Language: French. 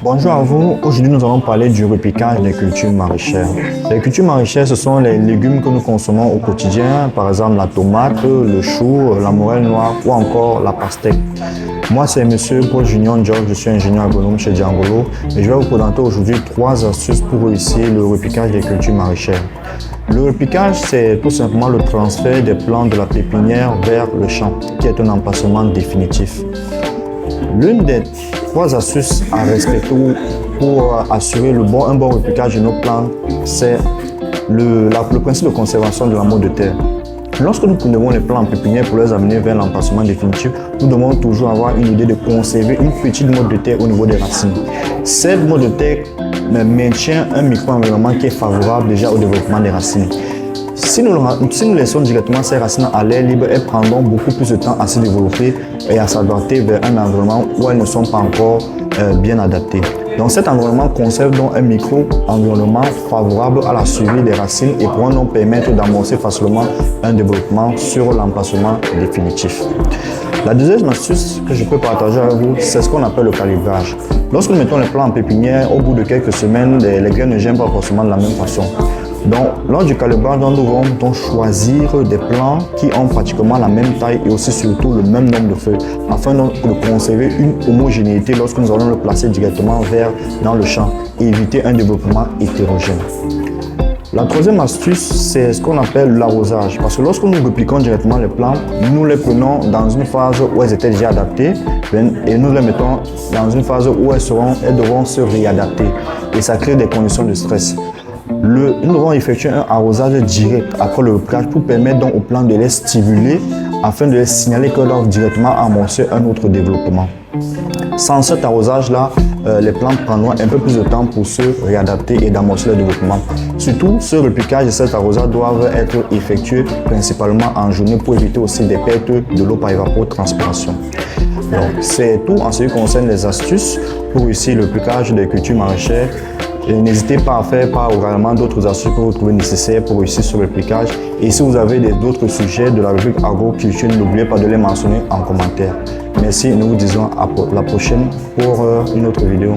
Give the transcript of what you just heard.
Bonjour à vous. Aujourd'hui, nous allons parler du repiquage des cultures maraîchères. Les cultures maraîchères, ce sont les légumes que nous consommons au quotidien, par exemple la tomate, le chou, la morelle noire ou encore la pastèque. Moi, c'est Monsieur Paul Junior George, je suis ingénieur agronome chez Diangolo et je vais vous présenter aujourd'hui 3 astuces pour réussir le repiquage des cultures maraîchères. Le repiquage, c'est tout simplement le transfert des plants de la pépinière vers le champ, qui est un emplacement définitif. L'une des 3 astuces à respecter pour assurer un bon repiquage de nos plantes, c'est le principe de conservation de la mode de terre. Lorsque nous prélevons les plants en pépinière pour les amener vers l'emplacement définitif, nous devons toujours avoir une idée de conserver une petite mode de terre au niveau des racines. Cette mode de terre maintient un micro-environnement qui est favorable déjà au développement des racines. Si nous laissons directement ces racines à l'air libre, elles prendront beaucoup plus de temps à se développer et à s'adapter vers un environnement où elles ne sont pas encore bien adaptées. Donc cet environnement conserve donc un micro-environnement favorable à la survie des racines et pourra nous permettre d'amorcer facilement un développement sur l'emplacement définitif. La deuxième astuce que je peux partager avec vous, c'est ce qu'on appelle le calibrage. Lorsque nous mettons les plants en pépinière, au bout de quelques semaines, les graines ne germent pas forcément de la même façon. Donc, lors du calibrage, nous devons donc choisir des plants qui ont pratiquement la même taille et aussi surtout le même nombre de feuilles, afin donc de conserver une homogénéité lorsque nous allons le placer directement dans le champ et éviter un développement hétérogène. La troisième astuce, c'est ce qu'on appelle l'arrosage. Parce que lorsque nous repiquons directement les plants, nous les prenons dans une phase où elles étaient déjà adaptées et nous les mettons dans une phase où elles devront se réadapter. Et ça crée des conditions de stress. Nous devons effectuer un arrosage direct après le repiquage pour permettre donc aux plants de les stimuler afin de les signaler qu'elles doivent directement amorcer un autre développement. Sans cet arrosage-là, les plantes prendront un peu plus de temps pour se réadapter et d'amorcer le développement. Surtout, ce repiquage et cet arrosage doivent être effectués principalement en journée pour éviter aussi des pertes de l'eau par évapotranspiration. Donc, c'est tout en ce qui concerne les astuces pour réussir le repiquage des cultures maraîchères. Et n'hésitez pas à faire part également d'autres astuces que vous trouvez nécessaires pour réussir sur le repiquage. Et si vous avez d'autres sujets de la rubrique agriculture, n'oubliez pas de les mentionner en commentaire. Merci, nous vous disons à la prochaine pour une autre vidéo.